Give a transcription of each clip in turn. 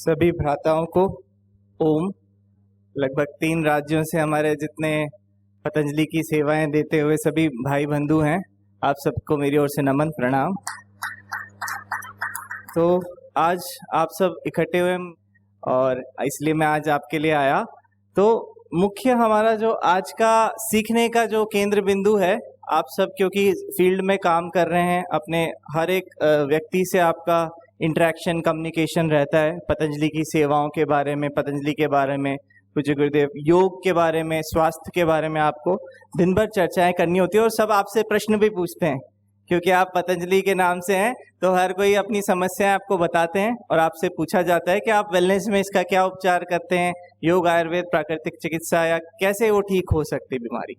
सभी भ्राताओं को ओम। लगभग 3 राज्यों से हमारे जितने पतंजलि की सेवाएं देते हुए सभी भाई बंधु हैं, आप सबको मेरी ओर से नमन प्रणाम। तो आज आप सब इकट्ठे हुए और इसलिए मैं आज आपके लिए आया। तो मुख्य हमारा जो आज का सीखने का जो केंद्र बिंदु है, आप सब क्योंकि फील्ड में काम कर रहे हैं, अपने हर एक व्यक्ति से आपका इंटरेक्शन कम्युनिकेशन रहता है पतंजलि की सेवाओं के बारे में, पतंजलि के बारे में, पूज्य गुरुदेव योग के बारे में, स्वास्थ्य के बारे में आपको दिन भर चर्चाएं करनी होती है और सब आपसे प्रश्न भी पूछते हैं क्योंकि आप पतंजलि के नाम से हैं। तो हर कोई अपनी समस्याएं आपको बताते हैं और आपसे पूछा जाता है कि आप वेलनेस में इसका क्या उपचार करते हैं, योग, आयुर्वेद, प्राकृतिक चिकित्सा, या कैसे वो ठीक हो सकती बीमारी।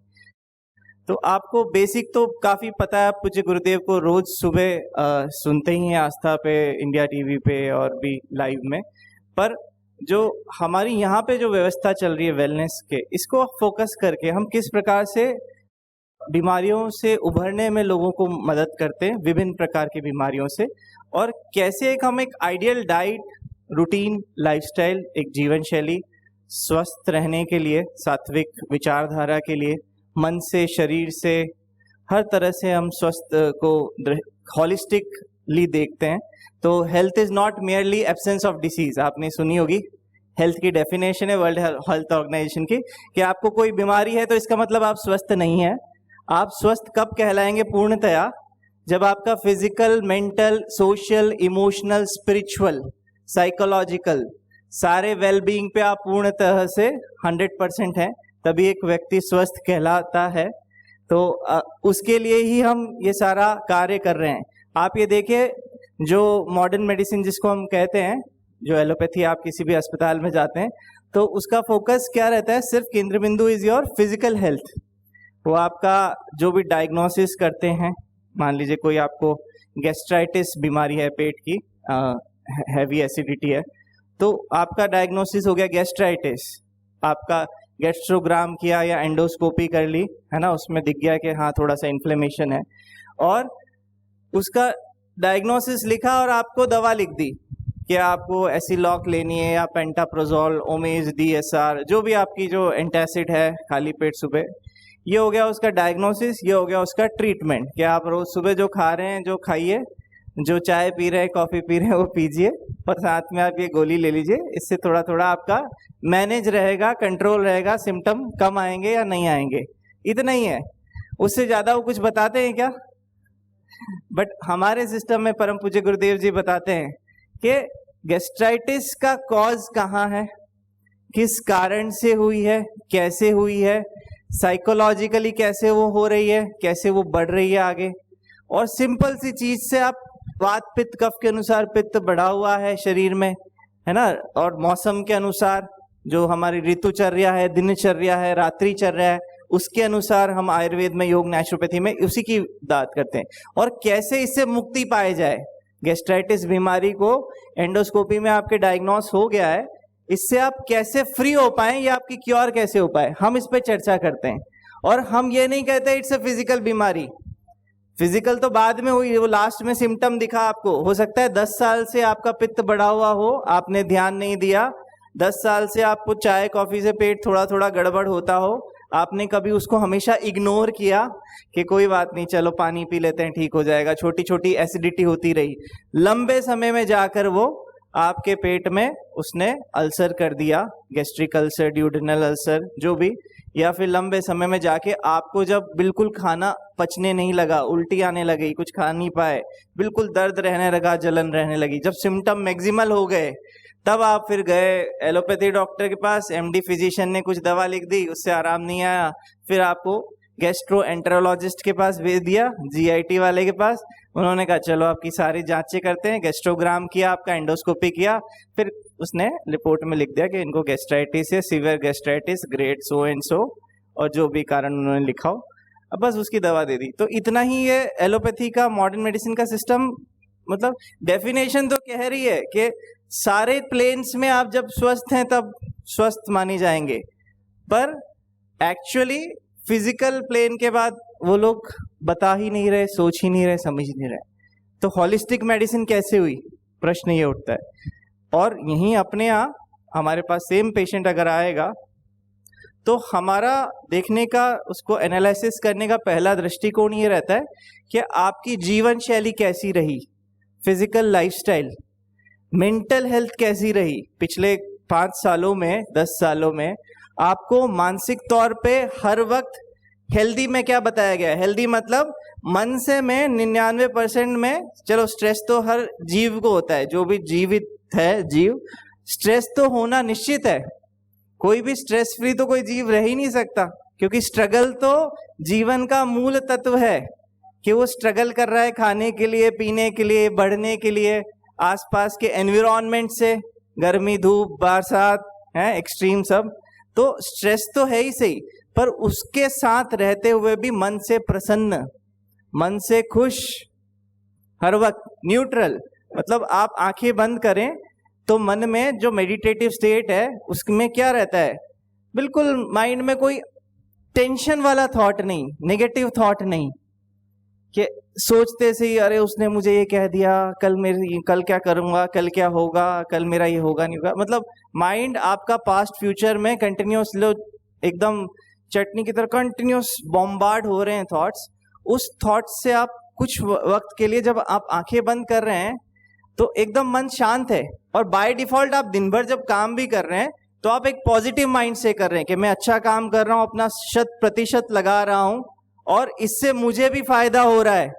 तो आपको बेसिक तो काफ़ी पता है, पूज्य गुरुदेव को रोज सुबह सुनते ही हैं आस्था पे, इंडिया टीवी पे और भी लाइव में। पर जो हमारी यहाँ पे जो व्यवस्था चल रही है वेलनेस के, इसको फोकस करके हम किस प्रकार से बीमारियों से उभरने में लोगों को मदद करते हैं, विभिन्न प्रकार की बीमारियों से, और कैसे हम एक आइडियल डाइट, रूटीन, लाइफस्टाइल, एक जीवन शैली, स्वस्थ रहने के लिए, सात्विक विचारधारा के लिए, मन से, शरीर से, हर तरह से हम स्वस्थ को हॉलिस्टिकली देखते हैं। तो health is not merely absence of disease. आपने सुनी होगी, हेल्थ की डेफिनेशन है वर्ल्ड हेल्थ ऑर्गेनाइजेशन की कि आपको कोई बीमारी है तो इसका मतलब आप स्वस्थ नहीं है। आप स्वस्थ कब कहलाएंगे पूर्णतया? जब आपका physical, mental, social, emotional, spiritual, psychological सारे वेलबींग पे आप पूर्णतः से 100% हैं, तभी एक व्यक्ति स्वस्थ कहलाता है। तो उसके लिए ही हम ये सारा कार्य कर रहे हैं। आप ये देखिए, जो मॉडर्न मेडिसिन जिसको हम कहते हैं, जो एलोपैथी, आप किसी भी अस्पताल में जाते हैं तो उसका फोकस क्या रहता है? सिर्फ केंद्र बिंदु इज योर फिजिकल हेल्थ। वो आपका जो भी डायग्नोसिस करते हैं, मान लीजिए कोई आपको गैस्ट्राइटिस बीमारी है, पेट की हैवी एसिडिटी है, तो आपका डायग्नोसिस हो गया गैस्ट्राइटिस। आपका गैस्ट्रोग्राम किया या एंडोस्कोपी कर ली, है ना, उसमें दिख गया कि हाँ थोड़ा सा इन्फ्लेमेशन है, और उसका डायग्नोसिस लिखा और आपको दवा लिख दी कि आपको एसिलॉक लेनी है या पेंटाप्रोजोल, ओमेज, DSR, जो भी आपकी जो एंटासिड है खाली पेट सुबह। ये हो गया उसका डायग्नोसिस, ये हो गया उसका ट्रीटमेंट कि आप रोज सुबह जो खा रहे हैं, जो खाइए, जो चाय पी रहे हैं, कॉफ़ी पी रहे हैं, वो पीजिए, और साथ में आप ये गोली ले लीजिए। इससे थोड़ा थोड़ा आपका मैनेज रहेगा, कंट्रोल रहेगा, सिम्टम कम आएंगे या नहीं आएंगे, इतना ही है। उससे ज़्यादा वो कुछ बताते हैं क्या? बट हमारे सिस्टम में परम पूज्य गुरुदेव जी बताते हैं कि गैस्ट्राइटिस का कॉज कहाँ है, किस कारण से हुई है, कैसे हुई है, साइकोलॉजिकली कैसे वो हो रही है, कैसे वो बढ़ रही है आगे। और सिंपल सी चीज से आप वात पित्त कफ के अनुसार पित्त बढ़ा हुआ है शरीर में, है ना, और मौसम के अनुसार जो हमारी ऋतुचर्या है, दिनचर्या है, रात्रिचर्या है, उसके अनुसार हम आयुर्वेद में, योग, नेचुरोपैथी में उसी की बात करते हैं। और कैसे इससे मुक्ति पाई जाए। गैस्ट्राइटिस बीमारी को एंडोस्कोपी में आपके डायग्नोस हो गया है, इससे आप कैसे फ्री हो पाए या आपकी क्योर कैसे हो पाए, हम इस पे चर्चा करते हैं। और हम ये नहीं कहते इट्स अ फिजिकल बीमारी। फिजिकल तो बाद में हुई, वो लास्ट में सिम्टम दिखा आपको। हो सकता है 10 साल से आपका पित्त बढ़ा हुआ हो, आपने ध्यान नहीं दिया, 10 साल से आपको चाय कॉफी से पेट थोड़ा थोड़ा गड़बड़ होता हो, आपने कभी उसको हमेशा इग्नोर किया कि कोई बात नहीं, चलो पानी पी लेते हैं, ठीक हो जाएगा, छोटी छोटी एसिडिटी होती रही। लंबे समय में जाकर वो आपके पेट में उसने अल्सर कर दिया, गैस्ट्रिक अल्सर, ड्यूडेनल अल्सर, जो भी, या फिर लंबे समय में जाके आपको जब बिल्कुल खाना पचने नहीं लगा, उल्टी आने लगी, कुछ खा नहीं पाए, बिल्कुल दर्द रहने लगा, जलन रहने लगी, जब सिम्टम मैक्सिमल हो गए, तब आप फिर गए एलोपैथी डॉक्टर के पास, MD फिजिशियन ने कुछ दवा लिख दी, उससे आराम नहीं आया, फिर आपको गैस्ट्रोएंटेरोलॉजिस्ट के पास भेज दिया, GIT वाले के पास। उन्होंने कहा चलो आपकी सारी जांचें करते हैं, गैस्ट्रोग्राम किया, आपका एंडोस्कोपी किया, फिर उसने रिपोर्ट में लिख दिया कि इनको गैस्ट्राइटिस है, severe gastritis, grade so and so, और जो भी कारण उन्होंने लिखा हो, अब बस उसकी दवा दे दी। तो इतना ही ये एलोपैथी का, मॉडर्न मेडिसिन का सिस्टम, मतलब डेफिनेशन तो कह रही है कि सारे प्लेन्स में आप जब स्वस्थ हैं तब स्वस्थ माने जाएंगे, पर एक्चुअली फिजिकल प्लेन के बाद वो लोग बता ही नहीं रहे, सोच ही नहीं रहे, समझ ही नहीं रहे। तो हॉलिस्टिक मेडिसिन कैसे हुई, प्रश्न ये उठता है। और यहीं अपने यहाँ हमारे पास सेम पेशेंट अगर आएगा तो हमारा देखने का, उसको एनालिसिस करने का पहला दृष्टिकोण ये रहता है कि आपकी जीवन शैली कैसी रही, फिजिकल लाइफस्टाइल, मेंटल हेल्थ कैसी रही पिछले 5 सालों में, 10 सालों में। आपको मानसिक तौर पे हर वक्त हेल्दी में क्या बताया गया है? हेल्दी मतलब मन से में 99% में, चलो स्ट्रेस तो हर जीव को होता है, जो भी जीवित है जीव, स्ट्रेस तो होना निश्चित है। कोई भी स्ट्रेस फ्री तो कोई जीव रह ही नहीं सकता, क्योंकि स्ट्रगल तो जीवन का मूल तत्व है कि वो स्ट्रगल कर रहा है खाने के लिए, पीने के लिए, बढ़ने के लिए, आसपास के एनवायरनमेंट से, गर्मी, धूप, बरसात है, एक्सट्रीम सब, तो स्ट्रेस तो है ही सही, पर उसके साथ रहते हुए भी मन से प्रसन्न, मन से खुश, हर वक्त न्यूट्रल। मतलब आप आंखें बंद करें तो मन में जो मेडिटेटिव स्टेट है उसमें क्या रहता है? बिल्कुल माइंड में कोई टेंशन वाला थॉट नहीं, नेगेटिव थॉट नहीं, कि सोचते से ही अरे उसने मुझे ये कह दिया, कल क्या करूंगा, कल क्या होगा, कल मेरा ये होगा नहीं होगा। मतलब माइंड आपका पास्ट फ्यूचर में कंटिन्यूस एकदम चटनी की तरह कंटिन्यूस बॉम्बार्ड हो रहे हैं थॉट्स। उस थॉट्स से आप कुछ वक्त के लिए जब आप आंखें बंद कर रहे हैं तो एकदम मन शांत है, और बाय डिफॉल्ट आप दिन भर जब काम भी कर रहे हैं तो आप एक पॉजिटिव माइंड से कर रहे हैं कि मैं अच्छा काम कर रहा हूं, अपना 100% लगा रहा हूं और इससे मुझे भी फायदा हो रहा है।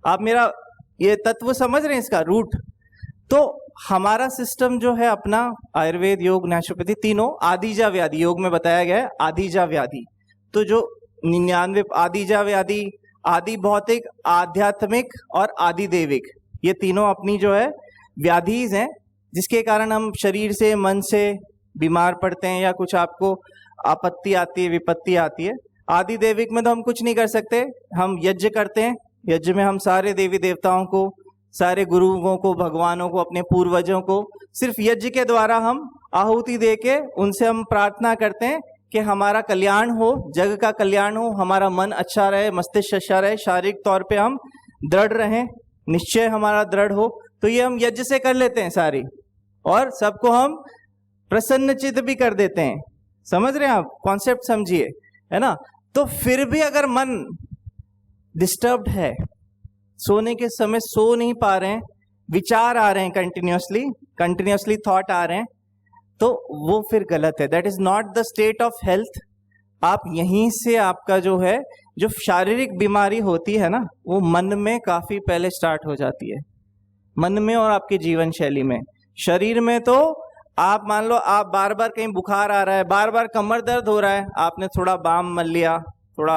आप मेरा ये तत्व समझ रहे हैं, इसका रूट? तो हमारा सिस्टम जो है अपना, आयुर्वेद, योग, नेचुरोपैथी, तीनों आदिजा व्याधि, योग में बताया गया है आदिजा व्याधि। तो जो 99 आदिजा व्याधि, आदि भौतिक, आध्यात्मिक और आदि देविक, ये तीनों अपनी जो है व्याधिज हैं, जिसके कारण हम शरीर से, मन से बीमार पड़ते हैं या कुछ आपको आपत्ति आती है, विपत्ति आती है। आदि देविक में तो हम कुछ नहीं कर सकते, हम यज्ञ करते हैं। यज्ञ में हम सारे देवी देवताओं को, सारे गुरुओं को, भगवानों को, अपने पूर्वजों को सिर्फ यज्ञ के द्वारा हम आहुति दे के उनसे हम प्रार्थना करते हैं कि हमारा कल्याण हो, जग का कल्याण हो, हमारा मन अच्छा रहे, मस्तिष्क अच्छा रहे, शारीरिक तौर पे हम दृढ़ रहें, निश्चय हमारा दृढ़ हो। तो ये हम यज्ञ से कर लेते हैं सारी, और सबको हम प्रसन्नचित्त भी कर देते हैं। समझ रहे हैं आप? कॉन्सेप्ट समझिए, है ना? तो फिर भी अगर मन डिस्टर्ब्ड है, सोने के समय सो नहीं पा रहे हैं, विचार आ रहे हैं कंटिन्यूसली थॉट आ रहे हैं, तो वो फिर गलत है। That is not the state of health. आप यहीं से आपका जो है, जो शारीरिक बीमारी होती है ना, वो मन में काफी पहले स्टार्ट हो जाती है, मन में और आपकी जीवन शैली में। शरीर में तो आप मान लो आप बार बार कहीं बुखार आ रहा है, बार बार कमर दर्द हो रहा है, आपने थोड़ा बाम मल लिया, थोड़ा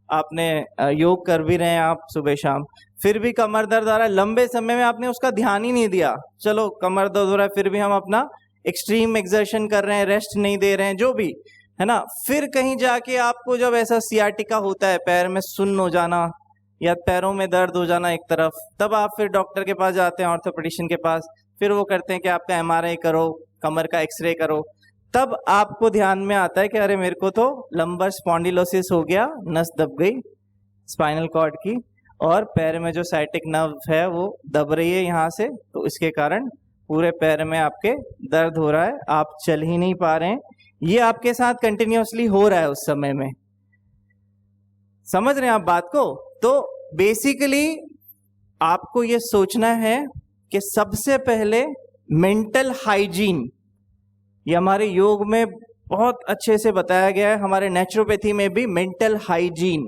आपने योग कर भी रहे हैं आप सुबह शाम, फिर भी कमर दर्द आ रहा है, लंबे समय में आपने उसका ध्यान ही नहीं दिया, चलो कमर दर्द हो रहा है, फिर भी हम अपना एक्सट्रीम एक्सर्शन कर रहे हैं, रेस्ट नहीं दे रहे हैं, जो भी है ना। फिर कहीं जाके आपको जब ऐसा सियाटिका होता है, पैर में सुन्न हो जाना या पैरों में दर्द हो जाना एक तरफ, तब आप फिर डॉक्टर के पास जाते हैं, ऑर्थोपेडिशियन के पास, फिर वो करते हैं कि आपका MRI करो, कमर का एक्सरे करो। तब आपको ध्यान में आता है कि अरे मेरे को तो लंबर स्पॉन्डिलोसिस हो गया, नस दब गई स्पाइनल कॉर्ड की, और पैर में जो साइटिक नर्व है वो दब रही है यहाँ से, तो इसके कारण पूरे पैर में आपके दर्द हो रहा है, आप चल ही नहीं पा रहे हैं। ये आपके साथ कंटिन्यूसली हो रहा है उस समय में। समझ रहे हैं आप बात को? तो बेसिकली आपको ये सोचना है कि सबसे पहले मेंटल हाइजीन, ये हमारे योग में बहुत अच्छे से बताया गया है, हमारे नेचुरोपैथी में भी मेंटल हाइजीन,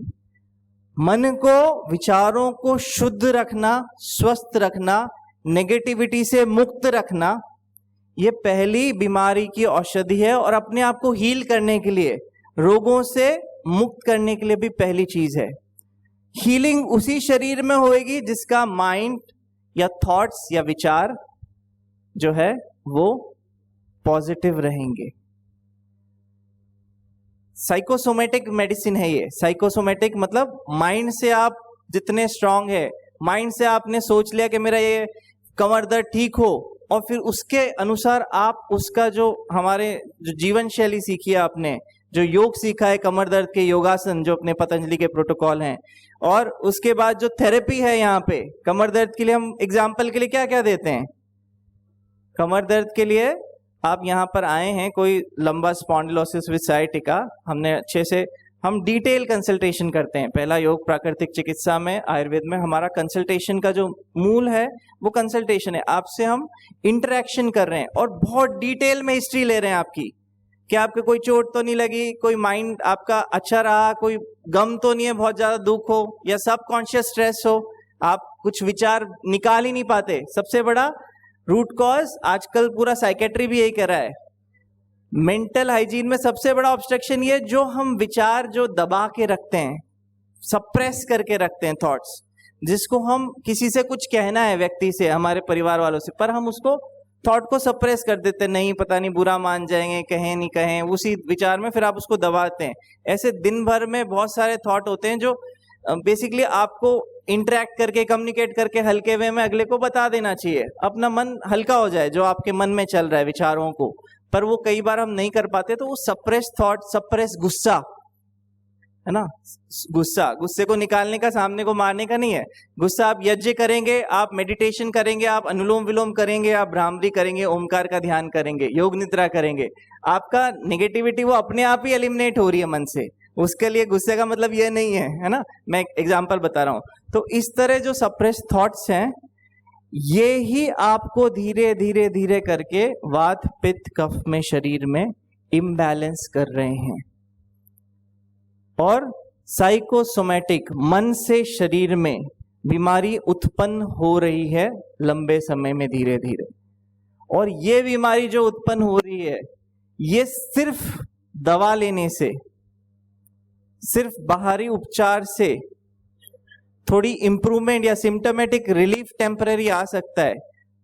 मन को, विचारों को शुद्ध रखना, स्वस्थ रखना, नेगेटिविटी से मुक्त रखना, ये पहली बीमारी की औषधि है, और अपने आप को हील करने के लिए, रोगों से मुक्त करने के लिए भी पहली चीज है। हीलिंग उसी शरीर में होएगी जिसका माइंड या थॉट्स या विचार जो है वो पॉजिटिव रहेंगे। साइकोसोमेटिक मेडिसिन है ये। साइकोसोमेटिक मतलब माइंड से आप जितने स्ट्रांग है, माइंड से आपने सोच लिया कि मेरा ये कमर दर्द ठीक हो, और फिर उसके अनुसार आप उसका जो हमारे जो जीवन शैली सीखी है आपने, जो योग सीखा है कमर दर्द के योगासन जो अपने पतंजलि के प्रोटोकॉल हैं, और उसके बाद जो थेरेपी है यहाँ पे कमर दर्द के लिए, हम एग्जाम्पल के लिए क्या क्या देते हैं? कमर दर्द के लिए आप यहाँ पर आए हैं, कोई लंबा स्पॉन्डिलोसिस विद साइटिका, हमने अच्छे से हम डिटेल कंसल्टेशन करते हैं। पहला योग प्राकृतिक चिकित्सा में, आयुर्वेद में हमारा कंसल्टेशन का जो मूल है वो कंसल्टेशन है। आपसे हम इंटरेक्शन कर रहे हैं और बहुत डिटेल में हिस्ट्री ले रहे हैं आपकी, कि आपके कोई चोट तो नहीं लगी, कोई माइंड आपका अच्छा रहा, कोई गम तो नहीं है, बहुत ज्यादा दुख हो या सब कॉन्शियस स्ट्रेस हो, आप कुछ विचार निकाल ही नहीं पाते। सबसे बड़ा रूट कॉज आजकल पूरा साइकेट्री भी यही कह रहा है, मेंटल हाइजीन में सबसे बड़ा ऑब्स्ट्रक्शन ये, जो हम विचार जो दबा के रखते हैं, सप्रेस करके रखते हैं थॉट्स, जिसको हम किसी से कुछ कहना है, व्यक्ति से, हमारे परिवार वालों से, पर हम उसको थॉट को सप्रेस कर देते हैं, नहीं पता नहीं बुरा मान जाएंगे, कहें नहीं कहें, उसी विचार में फिर आप उसको दबाते हैं। ऐसे दिन भर में बहुत सारे थॉट होते हैं जो बेसिकली आपको इंटरेक्ट करके, कम्युनिकेट करके हल्के वे में अगले को बता देना चाहिए, अपना मन हल्का हो जाए जो आपके मन में चल रहा है विचारों को, पर वो कई बार हम नहीं कर पाते। तो वो सप्रेस थॉट, सप्रेस गुस्सा है ना, गुस्से को निकालने का सामने को मारने का नहीं है। गुस्सा आप यज्ञ करेंगे, आप मेडिटेशन करेंगे, आप अनुलोम विलोम करेंगे, आप भ्रामरी करेंगे, ओमकार का ध्यान करेंगे, योग निद्रा करेंगे, आपका नेगेटिविटी वो अपने आप ही एलिमिनेट हो रही है मन से। उसके लिए गुस्से का मतलब ये नहीं है ना, मैं एक एग्जाम्पल बता रहा हूं। तो इस तरह जो सप्रेस थॉट्स हैं, ये ही आपको धीरे धीरे धीरे करके वात पित्त कफ में शरीर में इम्बैलेंस कर रहे हैं, और साइकोसोमैटिक मन से शरीर में बीमारी उत्पन्न हो रही है लंबे समय में धीरे धीरे। और ये बीमारी जो उत्पन्न हो रही है, ये सिर्फ दवा लेने से, सिर्फ बाहरी उपचार से थोड़ी इंप्रूवमेंट या सिम्टोमेटिक रिलीफ टेम्पररी आ सकता है,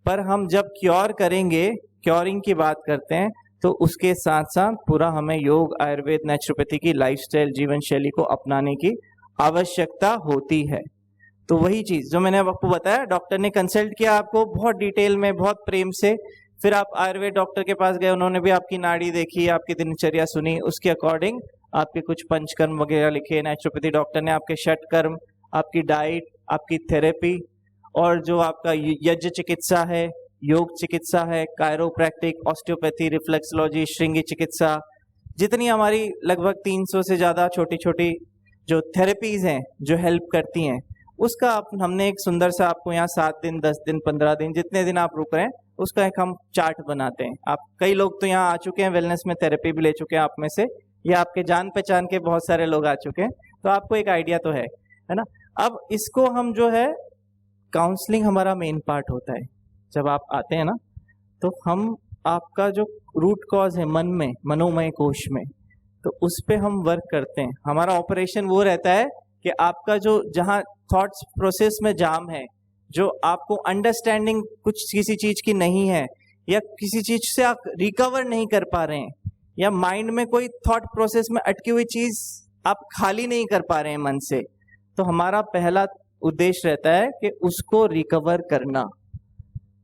पर हम जब क्योर करेंगे, क्योरिंग की बात करते हैं, तो उसके साथ साथ पूरा हमें योग, आयुर्वेद, नेचुरोपैथी की लाइफस्टाइल, जीवन शैली को अपनाने की आवश्यकता होती है। तो वही चीज जो मैंने आपको बताया, डॉक्टर ने कंसल्ट किया आपको बहुत डिटेल में, बहुत प्रेम से, फिर आप आयुर्वेद डॉक्टर के पास गए, उन्होंने भी आपकी नाड़ी देखी, आपकी दिनचर्या सुनी, उसके अकॉर्डिंग आपके कुछ पंचकर्म वगैरह लिखे। नेचुरोपैथी डॉक्टर ने आपके षटकर्म, आपकी डाइट, आपकी थेरेपी, और जो आपका यज्ञ चिकित्सा है, योग चिकित्सा है, कायरोप्रैक्टिक, ऑस्टियोपैथी, रिफ्लेक्सोलॉजी, श्रृंगी चिकित्सा, जितनी हमारी लगभग 300 से ज्यादा छोटी छोटी जो थेरेपीज हैं जो हेल्प करती हैं, उसका हमने एक सुंदर सा आपको यहाँ 7 दिन, 10 दिन, 15 दिन, जितने दिन आप रुक रहे हैं, उसका एक हम चार्ट बनाते हैं। आप कई लोग तो यहाँ आ चुके हैं, वेलनेस में थेरेपी भी ले चुके हैं आप में से, या आपके जान पहचान के बहुत सारे लोग आ चुके हैं, तो आपको एक आइडिया तो है ना। अब इसको हम जो है, काउंसलिंग हमारा मेन पार्ट होता है। जब आप आते हैं ना, तो हम आपका जो रूट कॉज है मन में, मनोमय कोश में, तो उस पे हम वर्क करते हैं। हमारा ऑपरेशन वो रहता है कि आपका जो जहाँ थॉट्स प्रोसेस में जाम है, जो आपको अंडरस्टैंडिंग कुछ किसी चीज की नहीं है, या किसी चीज से आप रिकवर नहीं कर पा रहे हैं, या माइंड में कोई थॉट प्रोसेस में अटकी हुई चीज आप खाली नहीं कर पा रहे हैं मन से, तो हमारा पहला उद्देश्य रहता है कि उसको रिकवर करना।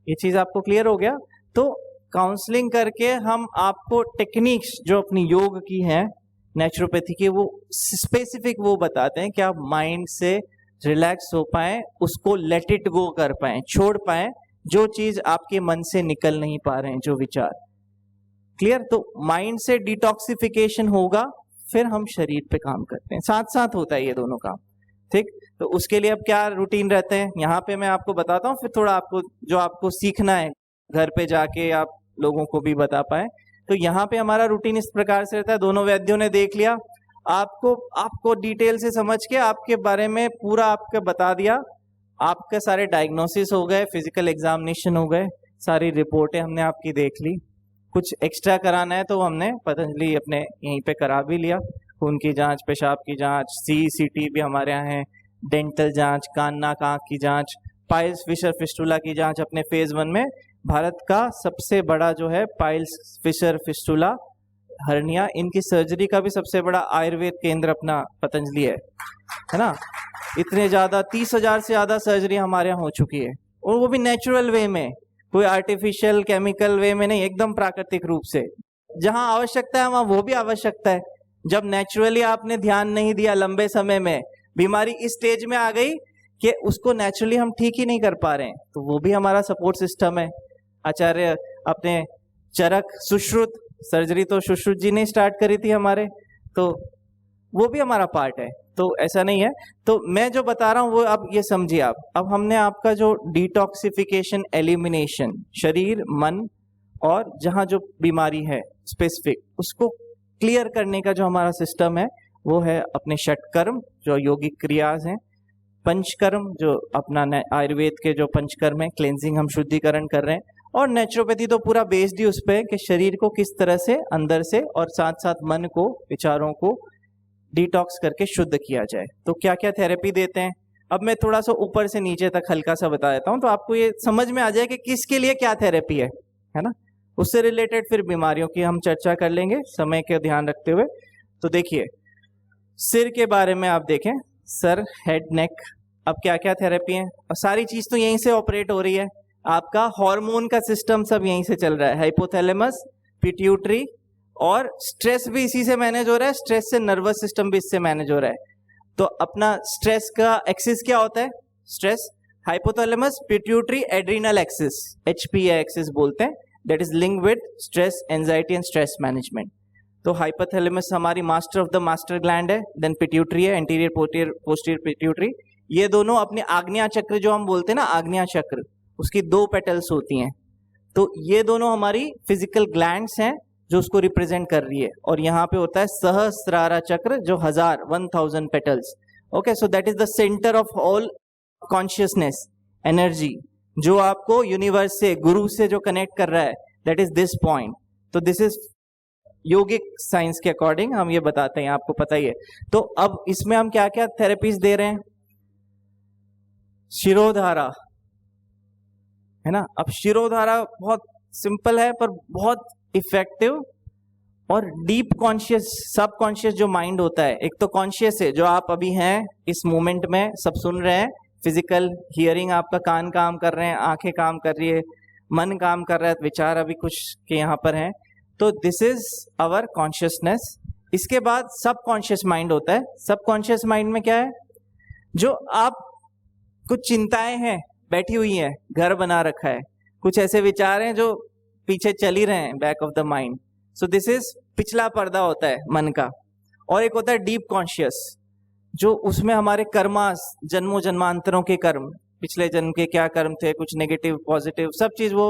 ये चीज आपको क्लियर हो गया? तो काउंसलिंग करके हम आपको टेक्निक्स जो अपनी योग की हैं, नेचुरोपैथी की, वो स्पेसिफिक वो बताते हैं कि आप माइंड से रिलैक्स हो पाए, उसको लेट इट गो कर पाए, छोड़ पाए जो चीज आपके मन से निकल नहीं पा रहे हैं, जो विचार। क्लियर? तो माइंड से डिटॉक्सिफिकेशन होगा, फिर हम शरीर पे काम करते हैं, साथ साथ होता है ये दोनों काम। ठीक? तो उसके लिए अब क्या रूटीन रहते हैं, यहाँ पे मैं आपको बताता हूँ, फिर थोड़ा आपको जो आपको सीखना है घर पे जाके आप लोगों को भी बता पाए। तो यहाँ पे हमारा रूटीन इस प्रकार से रहता है। दोनों वैद्यों ने देख लिया आपको डिटेल से समझ के आपके बारे में पूरा आपको बता दिया, आपके सारे डायग्नोसिस हो गए, फिजिकल एग्जामिनेशन हो गए, सारी रिपोर्टें हमने आपकी देख ली। कुछ एक्स्ट्रा कराना है तो हमने पतंजलि अपने यहीं पे करा भी लिया, खून की जांच, पेशाब की जांच, CCT भी हमारे यहाँ है, डेंटल जांच, कान नाक आँख की जांच, पाइल्स फिशर फिस्टुला की जांच अपने फेज 1 में। भारत का सबसे बड़ा जो है पाइल्स फिशर फिस्टुला हर्निया, इनकी सर्जरी का भी सबसे बड़ा आयुर्वेद केंद्र अपना पतंजलि है ना। इतने ज्यादा 30,000 से ज्यादा सर्जरी हमारे यहाँ हो चुकी है, और वो भी नेचुरल वे में, कोई आर्टिफिशियल केमिकल वे में नहीं, एकदम प्राकृतिक रूप से। जहां आवश्यकता है वहां वो भी आवश्यकता है। जब नेचुरली आपने ध्यान नहीं दिया, लंबे समय में बीमारी इस स्टेज में आ गई कि उसको नेचुरली हम ठीक ही नहीं कर पा रहे हैं, तो वो भी हमारा सपोर्ट सिस्टम है। आचार्य अपने चरक सुश्रुत सर्जरी तो सुश्रुत जी ने स्टार्ट करी थी हमारे, तो वो भी हमारा पार्ट है, तो ऐसा नहीं है। तो मैं जो बता रहा हूँ वो अब ये समझिए आप, अब हमने आपका जो डिटॉक्सिफिकेशन एलिमिनेशन शरीर मन और जहाँ जो बीमारी है स्पेसिफिक उसको क्लियर करने का जो हमारा सिस्टम है वो है अपने षटकर्म जो योगिक क्रियाज हैं, पंचकर्म जो अपना आयुर्वेद के जो पंचकर्म है क्लेंजिंग हम शुद्धिकरण कर रहे हैं, और नेचुरोपैथी तो पूरा बेस्ड ही उस पर है कि शरीर को किस तरह से अंदर से और साथ साथ मन को विचारों को डिटॉक्स करके शुद्ध किया जाए। तो क्या क्या थेरेपी देते हैं, अब मैं थोड़ा सा ऊपर से नीचे तक हल्का सा बता देता हूँ तो आपको ये समझ में आ जाए कि किसके लिए क्या थेरेपी है ना। उससे रिलेटेड फिर बीमारियों की हम चर्चा कर लेंगे समय के ध्यान रखते हुए। तो देखिए सिर के बारे में आप देखें, सर हेड नेक, अब क्या क्या थेरेपी है, और सारी चीज तो यहीं से ऑपरेट हो रही है, आपका हार्मोन का सिस्टम सब यहीं से चल रहा है, हाइपोथैलेमस पिट्यूटरी, और स्ट्रेस भी इसी से मैनेज हो रहा है, स्ट्रेस से नर्वस सिस्टम भी इससे मैनेज हो रहा है। तो अपना स्ट्रेस का एक्सिस क्या होता है, stress hypothalamus pituitary adrenal axis, HPA axis बोलते हैं, that is link with stress anxiety and stress management. तो हाइपोथैलेमस हमारी master of the master gland है, देन पिट्यूटरी है एंटीरियर पोस्टीरियर पिट्यूटरी, ये दोनों अपने आग्नेय चक्र जो हम बोलते हैं ना आग्नेय चक्र, उसकी 2 पेटल्स होती हैं, तो ये दोनों हमारी फिजिकल ग्लैंड्स हैं जो उसको रिप्रेजेंट कर रही है, और यहाँ पे होता है सहस्रारा चक्र जो 1000 petals. Okay, so that is the centre of all consciousness energy जो आपको यूनिवर्स से गुरु से जो कनेक्ट कर रहा है, दैट इज दिस पॉइंट। तो दिस इज योगिक साइंस के अकॉर्डिंग हम ये बताते हैं, आपको पता ही है। तो अब इसमें हम क्या क्या थेरेपीज दे रहे हैं, शिरोधारा है ना। अब शिरोधारा बहुत सिंपल है पर बहुत इफेक्टिव, और डीप कॉन्शियस सब कॉन्शियस जो माइंड होता है, एक तो कॉन्शियस है जो आप अभी हैं इस मोमेंट में सब सुन रहे हैं, फिजिकल हियरिंग आपका कान काम कर रहे हैं, आंखें काम कर रही है, मन काम कर रहा है, विचार अभी कुछ के यहाँ पर हैं, तो दिस इज आवर कॉन्शियसनेस। इसके बाद सब कॉन्शियस माइंड होता है। सब कॉन्शियस माइंड में क्या है, जो आप कुछ चिंताएं हैं बैठी हुई हैं, घर बना रखा है, कुछ ऐसे विचार हैं जो पीछे चल ही रहे हैं back of the mind, so this is पिछला पर्दा होता है मन का। और एक होता है डीप कॉन्शियस जो उसमें हमारे कर्मास जन्मों जन्मांतरों के कर्म, पिछले जन्म के क्या कर्म थे, कुछ नेगेटिव पॉजिटिव सब चीज वो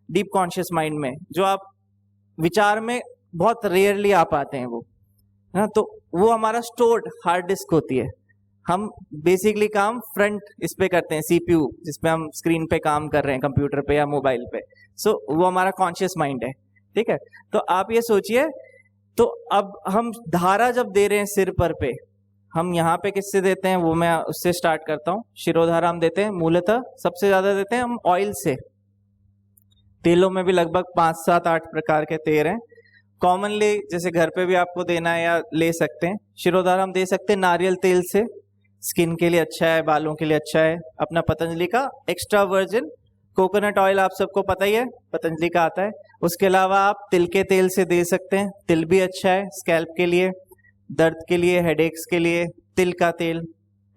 डीप कॉन्शियस माइंड में, जो आप विचार में बहुत रेयरली आ पाते हैं वो है ना। तो वो हमारा स्टोर्ड हार्ड डिस्क होती है। हम बेसिकली काम फ्रंट इस पे करते हैं, CPU जिसपे हम स्क्रीन पे काम कर रहे हैं कंप्यूटर पे या मोबाइल पे, सो वो हमारा कॉन्शियस माइंड है, ठीक है। तो आप ये सोचिए, तो अब हम धारा जब दे रहे हैं सिर पर पे, हम यहाँ पे किससे देते हैं वो मैं उससे स्टार्ट करता हूँ। शिरोधारा हम देते हैं मूलतः सबसे ज्यादा देते हैं हम ऑयल से, तेलों में भी लगभग 5, 7, 8 प्रकार के तेल हैं। कॉमनली जैसे घर पे भी आपको देना है या ले सकते हैं, शिरोधारा हम दे सकते हैं नारियल तेल से, स्किन के लिए अच्छा है, बालों के लिए अच्छा है। अपना पतंजलि का एक्स्ट्रा वर्जिन कोकोनट ऑयल आप सबको पता ही है, पतंजलि का आता है। उसके अलावा आप तिल के तेल से दे सकते हैं, तिल भी अच्छा है स्कैल्प के लिए, दर्द के लिए, हेडेक्स के लिए तिल का तेल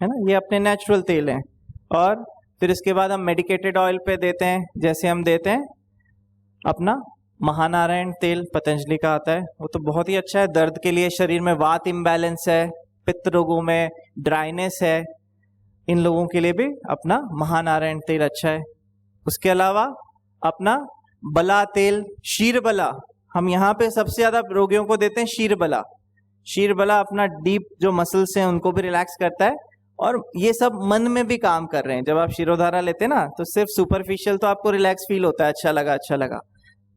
है ना, ये अपने नेचुरल तेल हैं। और फिर इसके बाद हम मेडिकेटेड ऑयल पे देते हैं, जैसे हम देते हैं अपना महानारायण तेल पतंजलि का आता है, वो तो बहुत ही अच्छा है दर्द के लिए। शरीर में वात इम्बैलेंस है, पित्त रोगों में ड्राइनेस है, इन लोगों के लिए भी अपना महानारायण तेल अच्छा है। उसके अलावा अपना बला तेल, शीरबला, हम यहाँ पे सबसे ज्यादा रोगियों को देते हैं शीरबला। शीरबला अपना डीप जो मसल्स हैं उनको भी रिलैक्स करता है, और ये सब मन में भी काम कर रहे हैं। जब आप शिरोधारा लेते हैं ना तो सिर्फ सुपरफिशियल तो आपको रिलैक्स फील होता है, अच्छा लगा,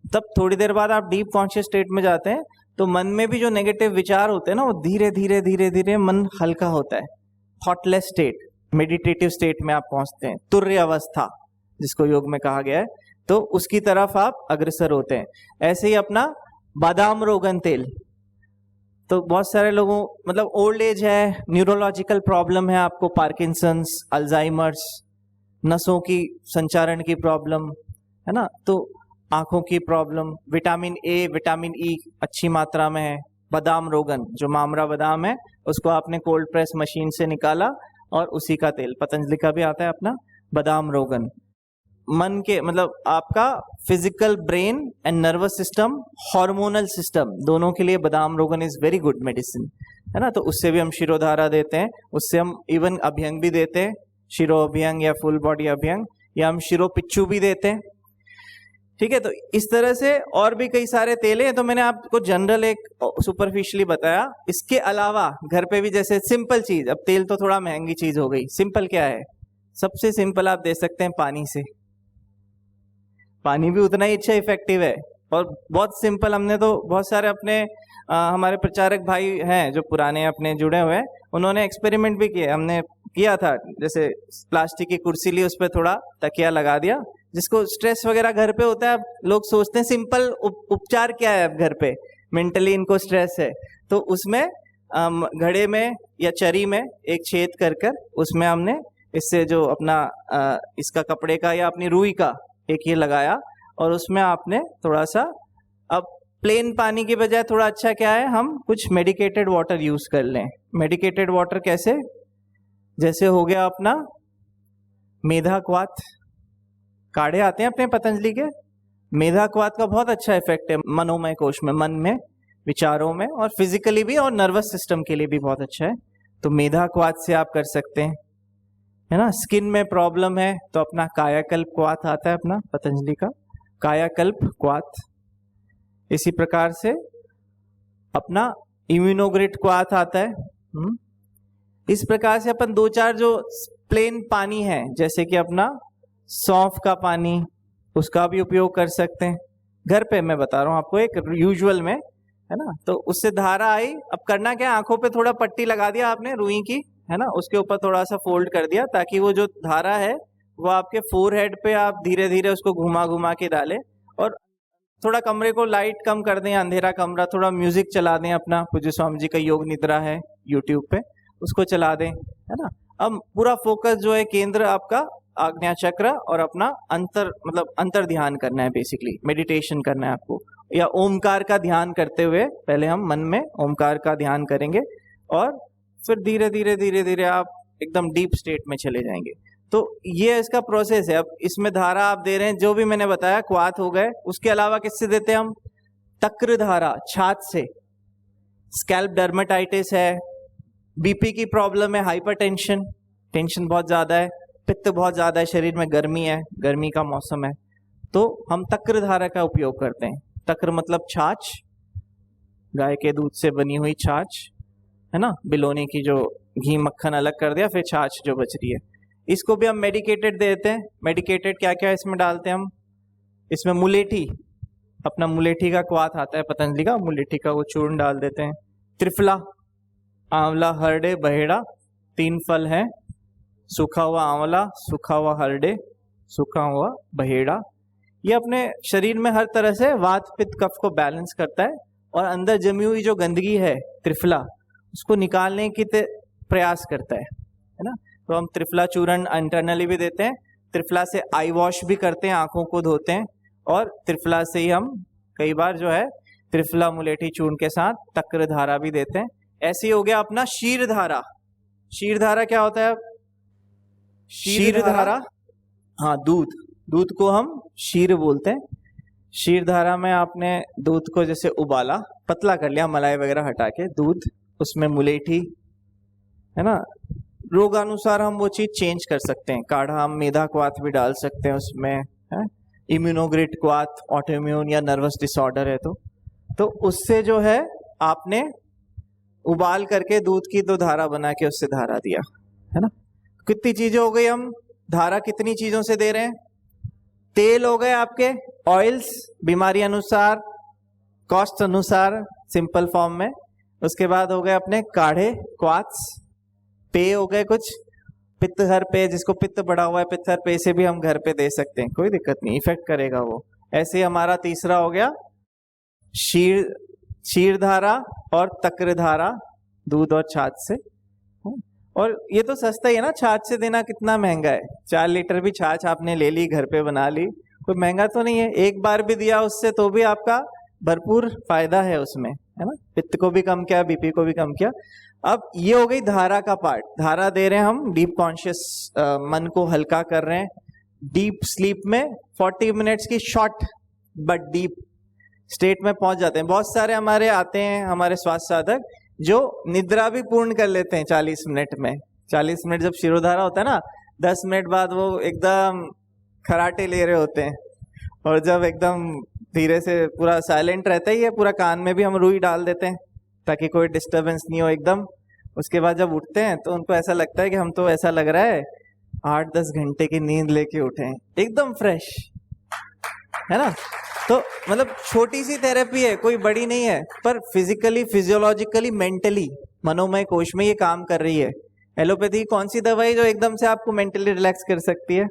तब थोड़ी देर बाद आप डीप कॉन्शियस स्टेट में जाते हैं तो मन में भी जो नेगेटिव विचार होते हैं ना, वो धीरे धीरे धीरे धीरे मन हल्का होता है, थॉटलेस स्टेट, मेडिटेटिव स्टेट में आप पहुंचते हैं, तुर्य अवस्था जिसको योग में कहा गया है, तो उसकी तरफ आप अग्रसर होते हैं। ऐसे ही अपना बादाम रोगन तेल, तो बहुत सारे लोगों मतलब ओल्ड एज है, न्यूरोलॉजिकल प्रॉब्लम है आपको, पार्किंसंस, अल्जाइमर्स, नसों की संचारण की प्रॉब्लम है ना, तो आंखों की problem, vitamin A vitamin E अच्छी मात्रा में है। बादाम रोगन जो मामरा बादाम है उसको आपने कोल्ड प्रेस मशीन से निकाला और उसी का तेल, पतंजलि का भी आता है अपना बादाम रोगन। मन के मतलब आपका physical brain and nervous system, hormonal system, दोनों के लिए बादाम रोगन इज वेरी गुड मेडिसिन, है ना। तो उससे भी हम शिरोधारा देते हैं, उससे हम इवन अभ्यंग भी देते हैं, शिरो अभ्यंग या फुल बॉडी अभ्यंग, या हम शिरो पिच्चू भी देते हैं, ठीक है। तो इस तरह से और भी कई सारे तेल हैं, तो मैंने आपको जनरल एक सुपरफिशियली बताया। इसके अलावा घर पे भी जैसे सिंपल चीज, अब तेल तो थोड़ा महंगी चीज हो गई, सिंपल क्या है, सबसे सिंपल आप दे सकते हैं पानी से। पानी भी उतना ही अच्छा इफेक्टिव है और बहुत सिंपल। हमने तो बहुत सारे अपने हमारे प्रचारक भाई हैं जो पुराने अपने जुड़े हुए हैं, उन्होंने एक्सपेरिमेंट भी किए, हमने किया था। जैसे प्लास्टिक की कुर्सी ली, उस पर थोड़ा तकिया लगा दिया, जिसको स्ट्रेस वगैरह घर पे होता है, अब लोग सोचते हैं सिंपल उपचार क्या है, अब घर पे मेंटली इनको स्ट्रेस है, तो उसमें घड़े में या चरी में एक छेद कर कर उसमें हमने इससे जो अपना इसका कपड़े का या अपनी रुई का एक ये लगाया, और उसमें आपने थोड़ा सा, अब प्लेन पानी के बजाय थोड़ा अच्छा क्या है, हम कुछ मेडिकेटेड वाटर यूज कर लें। मेडिकेटेड वाटर कैसे, जैसे हो गया अपना मेधा क्वाथ, काढ़े आते हैं अपने पतंजलि के, मेधा क्वाथ का बहुत अच्छा इफेक्ट है मनोमय कोश में, मन में, विचारों में, और फिजिकली भी, और नर्वस सिस्टम के लिए भी बहुत अच्छा है। तो मेधा क्वाथ से आप कर सकते हैं, है ना। स्किन में प्रॉब्लम है तो अपना कायाकल्प क्वाथ आता है अपना पतंजलि का, कायाकल्प क्वाथ। इसी प्रकार से अपना इम्यूनोग्रिट क्वाथ आता है। इस प्रकार से अपन दो चार जो प्लेन पानी है, जैसे कि अपना सौंफ का पानी, उसका भी उपयोग कर सकते हैं घर पे। मैं बता रहा हूँ आपको एक यूजुअल में, है ना। तो उससे धारा आई, अब करना क्या, आंखों पे थोड़ा पट्टी लगा दिया आपने रुई की, है ना, उसके ऊपर थोड़ा सा फोल्ड कर दिया, ताकि वो जो धारा है वो आपके फोरहेड पे आप धीरे धीरे उसको घुमा घुमा के डालें, और थोड़ा कमरे को लाइट कम कर दें, अंधेरा कमरा, थोड़ा म्यूजिक चला दें, अपना पूज्य स्वामी जी का योग निद्रा है यूट्यूब पे, उसको चला दें, है ना। अब पूरा फोकस जो है केंद्र आपका आज्ञा चक्र और अपना अंतर, मतलब अंतर ध्यान करना है, बेसिकली मेडिटेशन करना है आपको, या ओमकार का ध्यान करते हुए पहले हम मन में ओमकार का ध्यान करेंगे, और फिर धीरे धीरे धीरे धीरे आप एकदम डीप स्टेट में चले जाएंगे। तो ये इसका प्रोसेस है। अब इसमें धारा आप दे रहे हैं, जो भी मैंने बताया, क्वाथ हो गए, उसके अलावा किससे देते हैं हम, तक्र धारा, छाछ से। स्कैल्प डर्मेटाइटिस है, बीपी की प्रॉब्लम है, हाइपरटेंशन, टेंशन बहुत ज्यादा है, पित्त बहुत ज्यादा है, शरीर में गर्मी है, गर्मी का मौसम है, तो हम तक्र धारा का उपयोग करते हैं। तक्र मतलब छाछ, गाय के दूध से बनी हुई छाछ, है ना, बिलोनी की जो घी मक्खन अलग कर दिया, फिर छाछ जो बच रही है, इसको भी हम मेडिकेटेड देते हैं। मेडिकेटेड क्या क्या इसमें डालते हैं हम, इसमें मुलेठी, अपना मुलेठी का क्वाथ आता है पतंजलि का, मुलेठी का वो चूर्ण डाल देते हैं। त्रिफला, आंवला, हरडे, बहेड़ा, 3 फल है, सूखा हुआ आंवला, सूखा हुआ हरडे, सूखा हुआ बहेड़ा। ये अपने शरीर में हर तरह से वात पित्त कफ को बैलेंस करता है, और अंदर जमी हुई जो गंदगी है त्रिफला, उसको निकालने की प्रयास करता है ना। तो हम त्रिफला चूर्ण इंटरनली भी देते हैं, त्रिफला से आई वॉश भी करते हैं, आंखों को धोते हैं, और त्रिफला से ही हम कई बार जो है त्रिफला मुलेठी चूर्ण के साथ तक्र धारा भी देते हैं। ऐसे ही हो गया अपना शीर धारा। शीर धारा क्या होता है, शीर धारा, हाँ, दूध, दूध को हम शीर बोलते हैं। शीर धारा में आपने दूध को जैसे उबाला, पतला कर लिया, मलाई वगैरह हटा के, दूध, उसमें मुलेठी, है ना, रोगानुसार हम वो चीज चेंज कर सकते हैं। काढ़ा हम मेधा क्वाथ भी डाल सकते हैं उसमें, है, इम्यूनोग्रिट क्वाथ, ऑटोइम्यून या नर्वस डिसऑर्डर है तो उससे जो है आपने उबाल करके दूध की दो धारा बना के उससे धारा दिया, है ना। कितनी चीजें हो गई, हम धारा कितनी चीजों से दे रहे हैं, तेल हो गए आपके, ऑयल्स बीमारी अनुसार, कॉस्ट अनुसार, सिंपल फॉर्म में। उसके बाद हो गए अपने काढ़े, क्वाथ्स, पेय हो गए कुछ, पित्तहर पेय, जिसको पित्त बढ़ा हुआ है, पित्तहर पेय से भी हम घर पे दे सकते हैं, कोई दिक्कत नहीं, इफेक्ट करेगा वो। ऐसे ही हमारा तीसरा हो गया शीर धारा और तक्र धारा, दूध और छाछ से। और ये तो सस्ता ही है ना, छाछ से देना कितना महंगा है, 4 लीटर भी छाछ आपने ले ली, घर पे बना ली, कोई महंगा तो नहीं है, एक बार भी दिया उससे तो भी आपका भरपूर फायदा है उसमें, है ना। पित्त को भी कम किया, बीपी को भी कम किया। अब ये हो गई धारा का पार्ट, धारा दे रहे हैं हम, डीप कॉन्शियस मन को हल्का कर रहे हैं, डीप स्लीप में 40 मिनट्स की शॉर्ट बट डीप स्टेट में पहुंच जाते हैं। बहुत सारे हमारे आते हैं हमारे स्वास्थ्य साधक जो निद्रा भी पूर्ण कर लेते हैं 40 मिनट में। 40 मिनट जब शिरोधारा होता है ना, 10 मिनट बाद वो एकदम खराटे ले रहे होते हैं, और जब एकदम धीरे से पूरा साइलेंट रहता ही है, पूरा कान में भी हम रुई डाल देते हैं ताकि कोई डिस्टरबेंस नहीं हो एकदम। उसके बाद जब उठते हैं तो उनको ऐसा लगता है कि हम तो ऐसा लग रहा है 8-10 घंटे की नींद लेके उठे हैं, एकदम फ्रेश, है ना। तो मतलब छोटी सी थेरेपी है, कोई बड़ी नहीं है, पर फिजिकली, फिजियोलॉजिकली, मेंटली, मनोमय कोश में ये काम कर रही है। एलोपैथी कौन सी दवाई जो एकदम से आपको मेंटली रिलैक्स कर सकती है?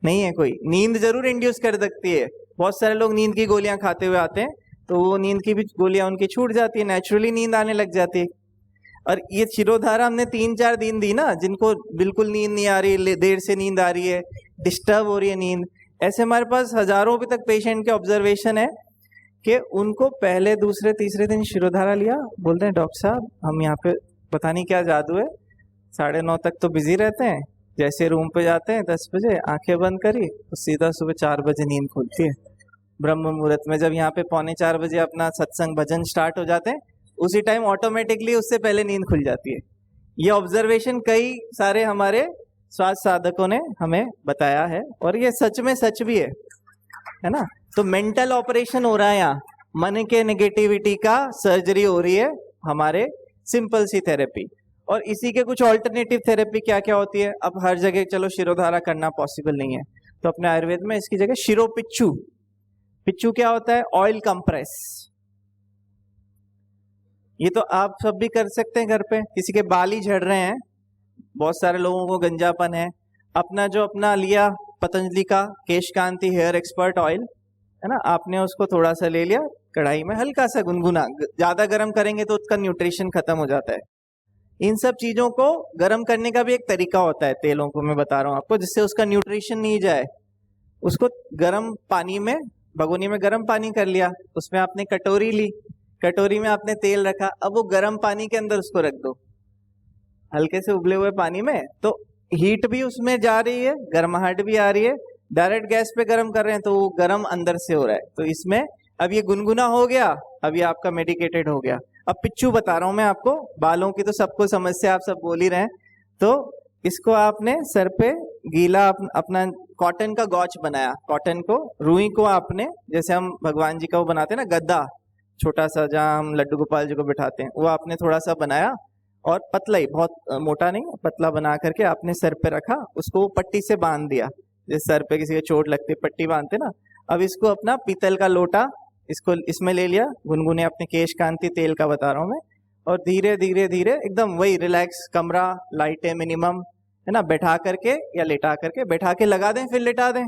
नहीं है कोई। नींद जरूर इंड्यूस कर सकती है। बहुत सारे लोग नींद की गोलियां खाते हुए आते हैं तो वो नींद की भी गोलियां उनकी छूट जाती है, नेचुरली नींद आने लग जाती है। और ये शिरोधारा हमने 3-4 दिन दी ना, जिनको बिल्कुल नींद नहीं आ रही, देर से नींद आ रही है, डिस्टर्ब हो रही है नींद, ऐसे हमारे पास हजारों भी तक पेशेंट के ऑब्जर्वेशन है कि उनको पहले, दूसरे, तीसरे दिन शिरोधारा लिया, बोलते हैं डॉक्टर साहब हम यहाँ पे पता नहीं क्या जादू है, 9:30 तक तो बिजी रहते हैं, जैसे रूम पे जाते हैं 10 बजे, आंखें बंद करी तो सीधा सुबह 4 बजे नींद खुलती है। ब्रह्म मुहूर्त में जब यहाँ पे 3:45 बजे अपना सत्संग भजन स्टार्ट हो जाते हैं, उसी टाइम ऑटोमेटिकली उससे पहले नींद खुल जाती है। ये ऑब्जर्वेशन कई सारे हमारे स्वास्थ्य साधकों ने हमें बताया है, और ये सच में सच भी है ना। तो मेंटल ऑपरेशन हो रहा है यहाँ, मन के नेगेटिविटी का सर्जरी हो रही है हमारे सिंपल सी थेरेपी। और इसी के कुछ ऑल्टरनेटिव थेरेपी क्या क्या होती है। अब हर जगह चलो शिरोधारा करना पॉसिबल नहीं है, तो अपने आयुर्वेद में इसकी जगह शिरोपिच्चू। पिच्चू क्या होता है? Oil compress. ये तो आप सब भी कर सकते हैं घर पे। किसी के बाल ही झड़ रहे हैं, बहुत सारे लोगों को गंजापन है, अपना लिया पतंजलि का केश कांति हेयर एक्सपर्ट ऑयल, है ना, आपने उसको थोड़ा सा ले लिया कढ़ाई में, हल्का सा गुनगुना, ज्यादा गर्म करेंगे तो उसका न्यूट्रिशन खत्म हो जाता है। इन सब चीजों को गर्म करने का भी एक तरीका होता है, तेलों को मैं बता रहा हूं आपको, जिससे उसका न्यूट्रिशन नहीं जाए। उसको गर्म पानी में, भगोनी में गर्म पानी कर लिया, उसमें आपने कटोरी ली, कटोरी में आपने तेल रखा, अब वो गर्म पानी के अंदर उसको रख दो, हल्के से उबले हुए पानी में, तो हीट भी उसमें जा रही है, गर्माहट भी आ रही है। डायरेक्ट गैस पे गर्म कर रहे हैं तो वो गर्म अंदर से हो रहा है, तो इसमें अब ये गुनगुना हो गया, अब ये आपका मेडिकेटेड हो गया। अब पिच्चू बता रहा हूं मैं आपको, बालों की तो सबको समस्या, आप सब बोल ही रहे हैं। तो इसको आपने सर पे गीला अपना कॉटन का गौच बनाया, कॉटन को, रुई को आपने, जैसे हम भगवान जी का वो बनाते हैं ना गद्दा छोटा सा, जहाँ हम लड्डू गोपाल जी को बिठाते हैं, वो आपने थोड़ा सा बनाया, और पतला ही, बहुत मोटा नहीं, पतला बना करके आपने सर पे रखा, उसको पट्टी से बांध दिया, जैसे सर पे किसी को चोट लगती है पट्टी बांधते ना। अब इसको अपना पीतल का लोटा, इसको इसमें ले लिया, गुनगुने अपने केश कांति तेल का बता रहा हूं मैं, और धीरे धीरे धीरे एकदम वही रिलैक्स, कमरा लाइट है मिनिमम, है ना, बैठा करके या लेटा करके, बैठा के लगा दें फिर लेटा दें,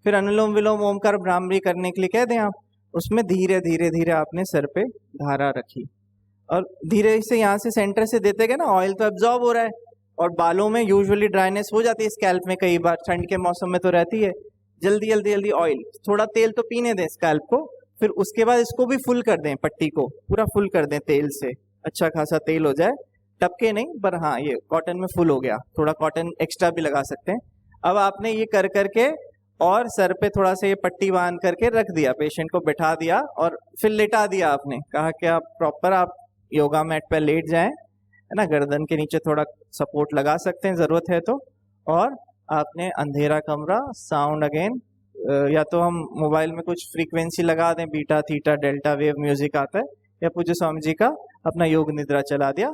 फिर अनुलोम विलोम ओमकार भ्रामरी करने के लिए कह दें आप, उसमें धीरे धीरे धीरे आपने सर पे धारा रखी, और धीरे से यहाँ से सेंटर से देते गए ना, ऑयल तो एब्जॉर्ब हो रहा है, और बालों में यूजुअली ड्राइनेस हो जाती है स्कैल्प में, कई बार ठंड के मौसम में तो रहती है, जल्दी जल्दी जल्दी ऑयल, थोड़ा तेल तो पीने दें स्कैल्प को, फिर उसके बाद इसको भी फुल कर दें, पट्टी को पूरा फुल कर दें तेल से, अच्छा खासा तेल हो जाए, टपके नहीं, पर हाँ ये कॉटन में फुल हो गया, थोड़ा कॉटन एक्स्ट्रा भी लगा सकते हैं। अब आपने ये कर करके और सर पे थोड़ा सा ये पट्टी बांध करके रख दिया, पेशेंट को बैठा दिया और फिर लेटा दिया। आपने कहा कि आप प्रॉपर आप योगा मैट पे लेट जाएं, है ना, गर्दन के नीचे थोड़ा सपोर्ट लगा सकते हैं जरूरत है तो, और आपने अंधेरा कमरा, साउंड अगेन, या तो हम मोबाइल में कुछ फ्रीक्वेंसी लगा दें, beta theta delta wave music आता है, या पूज्य स्वामी जी का अपना योग निद्रा चला दिया,